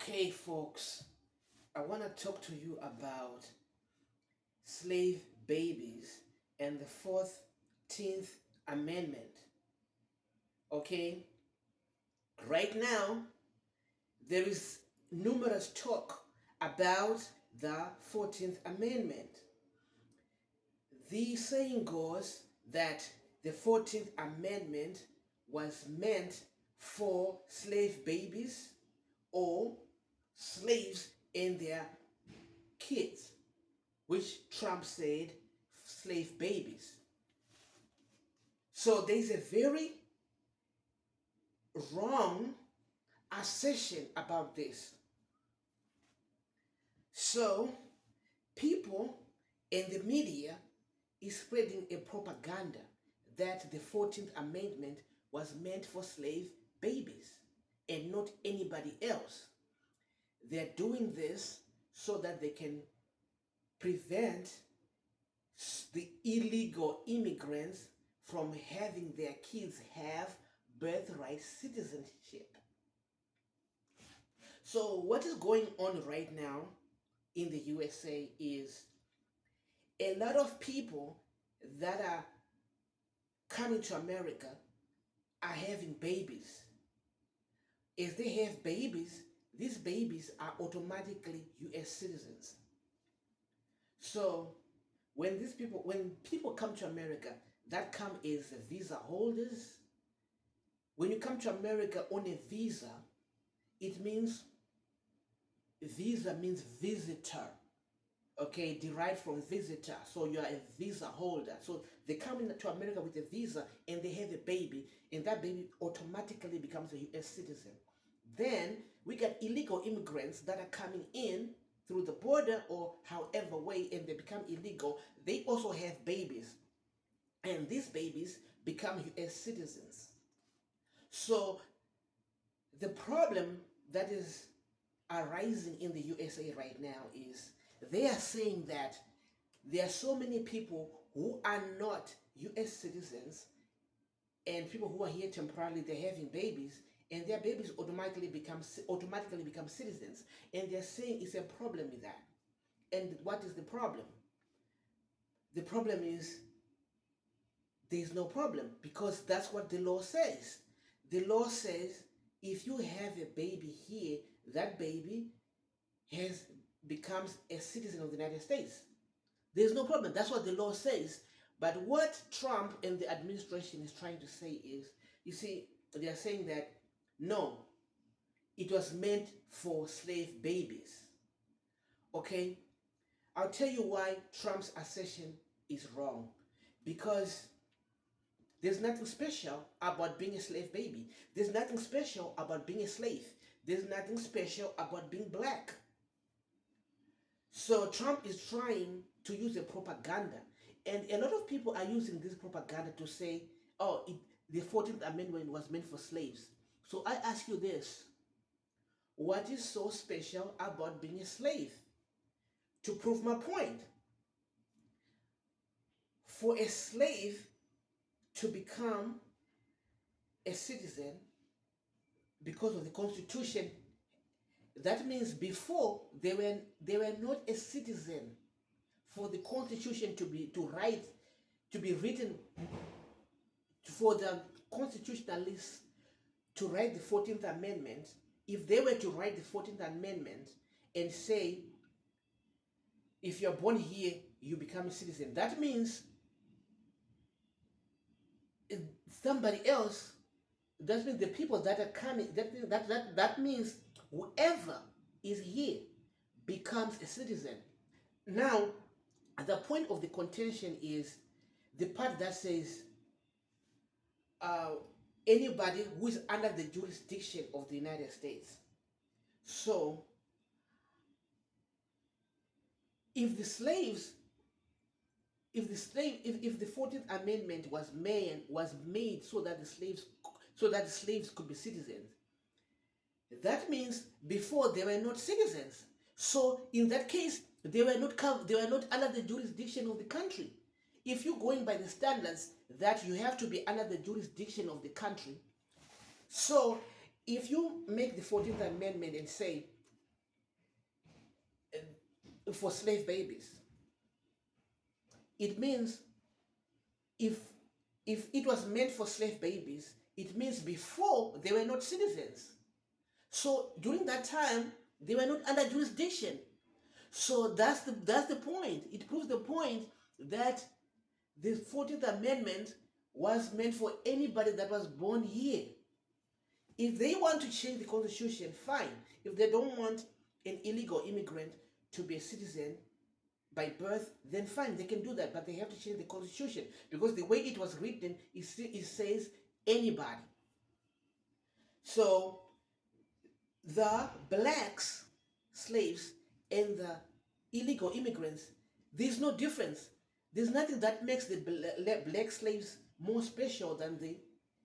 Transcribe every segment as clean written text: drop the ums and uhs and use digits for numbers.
Okay, folks, I want to talk to you about slave babies and the 14th Amendment. Okay, right now, there is numerous talk about the 14th Amendment. The saying goes that the 14th Amendment was meant for slave babies or slaves and their kids, which Trump said slave babies. So there's a very wrong assertion about this. So people in the media is spreading a propaganda that the 14th Amendment was meant for slave babies and not anybody else. They're doing this so that they can prevent the illegal immigrants from having their kids have birthright citizenship. So what is going on right now in the USA is a lot of people that are coming to America are having babies. If they have babies, these babies are automatically US citizens. So when people come to America, that come as visa holders. When you come to America on a visa, it means visa means visitor. Okay, derived from visitor. So you are a visa holder. So they come into America with a visa and they have a baby, and that baby automatically becomes a US citizen. Then we get illegal immigrants that are coming in through the border or however way, and they become illegal. They also have babies, and these babies become US citizens. So the problem that is arising in the USA right now is they are saying that there are so many people who are not US citizens and people who are here temporarily, they're having babies, and their babies automatically become citizens, and they're saying it's a problem with that. And what is the problem? The problem is there's no problem, because that's what the law says. The law says if you have a baby here, that baby has becomes a citizen of the United States. There's no problem. That's what the law says. But what Trump and the administration is trying to say is, you see, they are saying that no, it was meant for slave babies. Okay? I'll tell you why Trump's assertion is wrong. Because there's nothing special about being a slave baby. There's nothing special about being a slave. There's nothing special about being black. So Trump is trying to use a propaganda. And a lot of people are using this propaganda to say, oh, the 14th Amendment was meant for slaves. So I ask you this. What is so special about being a slave? To prove my point, for a slave to become a citizen because of the Constitution, that means before they were not a citizen. For the Constitution to be written, for the constitutionalists to write the 14th Amendment, if they were to write the 14th Amendment and say, if you're born here, you become a citizen, that means somebody else, that means the people that are coming, that means whoever is here becomes a citizen. Now, the point of the contention is the part that says uh, anybody who is under the jurisdiction of the United States. So, if the 14th Amendment was made so that the slaves could be citizens, that means before they were not citizens. So in that case, they were not under the jurisdiction of the country. If you're going by the standards that you have to be under the jurisdiction of the country, so if you make the 14th Amendment and say for slave babies. It means if if it was meant for slave babies, it means before they were not citizens. So during that time, they were not under jurisdiction. So that's the point. It proves the point that the 14th Amendment was meant for anybody that was born here. If they want to change the Constitution, fine. If they don't want an illegal immigrant to be a citizen by birth, then fine, they can do that. But they have to change the Constitution because the way it was written, it says anybody. So the blacks, slaves, and the illegal immigrants, there's no difference. There's nothing that makes the black slaves more special than the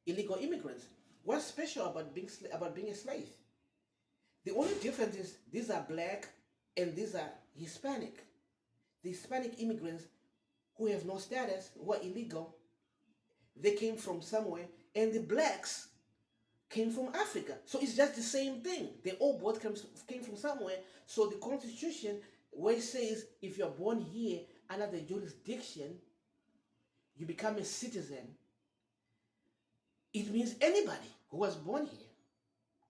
illegal immigrants. What's special about being a slave? The only difference is these are black and these are Hispanic. The Hispanic immigrants who have no status, who are illegal, they came from somewhere, and the blacks came from Africa. So it's just the same thing. They all both came from somewhere. So the Constitution, where it says if you're born here under the jurisdiction, you become a citizen, it means anybody who was born here.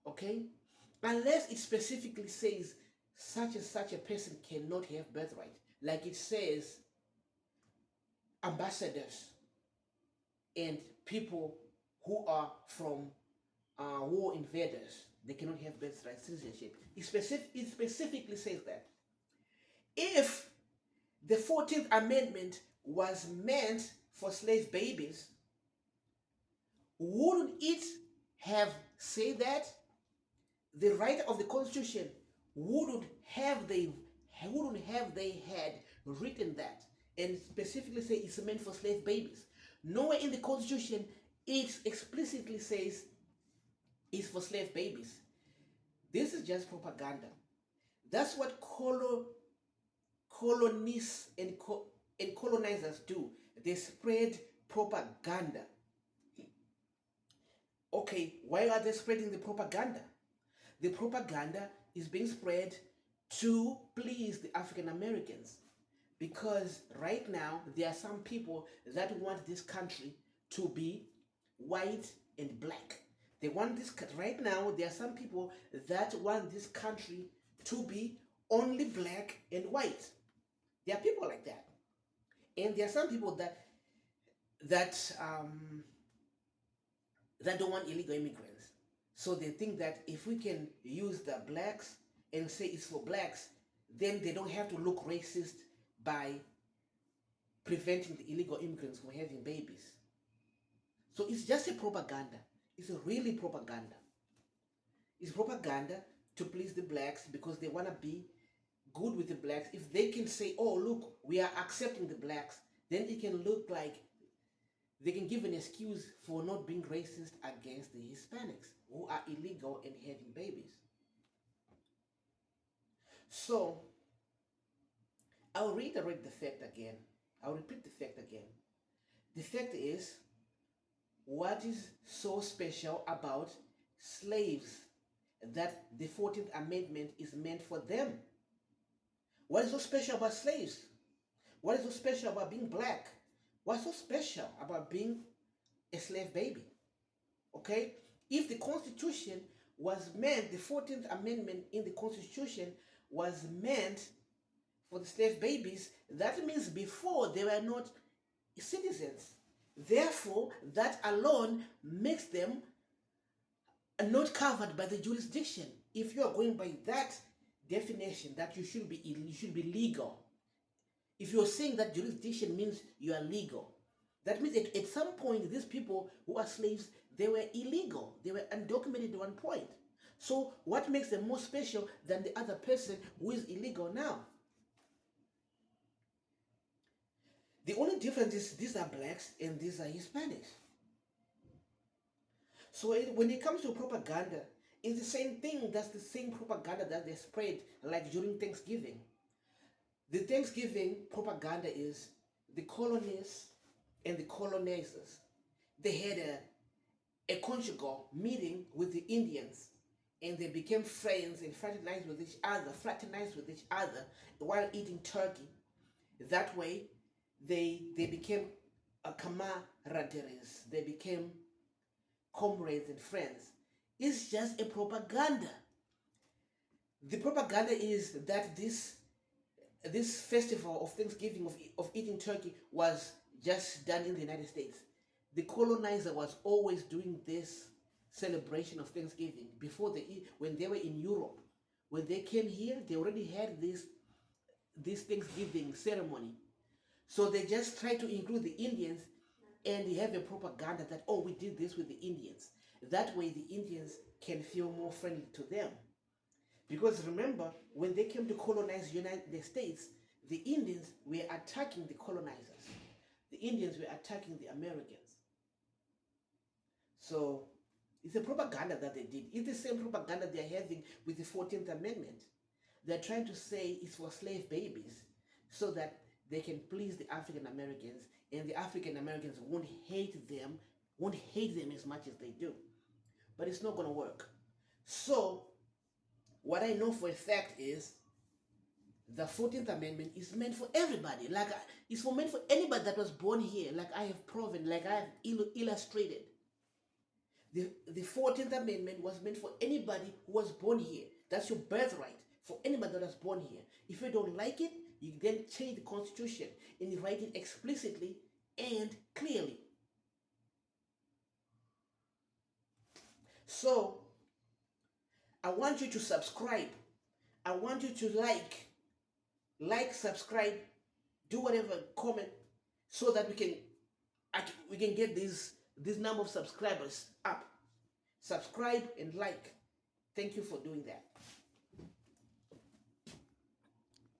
Okay? Unless it specifically says such and such a person cannot have birthright. Like it says ambassadors and people who are from war invaders, they cannot have birthright citizenship. It specifically says that. If the 14th Amendment was meant for slave babies, wouldn't it have said that? The writer of the Constitution wouldn't have they had written that and specifically say it's meant for slave babies. Nowhere in the Constitution it explicitly says it's for slave babies. This is just propaganda. That's what colonists and colonizers do. They spread propaganda. Okay, why are they spreading the propaganda? The propaganda is being spread to please the African Americans because right now there are some people that want this country to be white and black. They want this right now. There are some people that want this country to be only black and white. There are people like that, and there are some people that don't want illegal immigrants. So they think that if we can use the blacks and say it's for blacks, then they don't have to look racist by preventing the illegal immigrants from having babies. So it's just a propaganda. It's a really propaganda. It's propaganda to please the blacks because they want to be good with the blacks. If they can say, oh, look, we are accepting the blacks, then it can look like they can give an excuse for not being racist against the Hispanics who are illegal and having babies. So, I'll reiterate the fact again. I'll repeat the fact again. The fact is, what is so special about slaves that the 14th Amendment is meant for them? What is so special about slaves? What is so special about being black? What's so special about being a slave baby? Okay? If the Constitution was meant, the 14th Amendment in the Constitution was meant for the slave babies, that means before they were not citizens. Therefore, that alone makes them not covered by the jurisdiction. If you are going by that definition, that you should be legal. If you're saying that jurisdiction means you are legal, that means at some point these people who are slaves, they were illegal. They were undocumented at one point. So what makes them more special than the other person who is illegal now? The only difference is these are blacks and these are Hispanics. So when it comes to propaganda, it's the same thing. That's the same propaganda that they spread like during Thanksgiving. The Thanksgiving propaganda is the colonists and the colonizers. They had a conjugal meeting with the Indians, and they became friends and fraternized with each other while eating turkey. That way, they became camaraderies. They became comrades and friends. It's just a propaganda. The propaganda is that this festival of Thanksgiving of eating turkey was just done in the United States. The colonizer was always doing this celebration of Thanksgiving before when they were in Europe. When they came here, they already had this Thanksgiving ceremony. So they just try to include the Indians and they have a propaganda that, oh, we did this with the Indians. That way the Indians can feel more friendly to them. Because remember, when they came to colonize the United States, the Indians were attacking the colonizers. The Indians were attacking the Americans. So it's a propaganda that they did. It's the same propaganda they're having with the 14th Amendment. They're trying to say it's for slave babies so that they can please the African Americans, and the African Americans won't hate them as much as they do. But it's not going to work. So what I know for a fact is the 14th Amendment is meant for everybody. It's meant for anybody that was born here, like I have proven, like I have illustrated. The 14th Amendment was meant for anybody who was born here. That's your birthright for anybody that was born here. If you don't like it, you then change the Constitution and you write it explicitly and clearly. So, I want you to subscribe. I want you to like, subscribe, do whatever, comment, so that we can get this number of subscribers up. Subscribe and like. Thank you for doing that.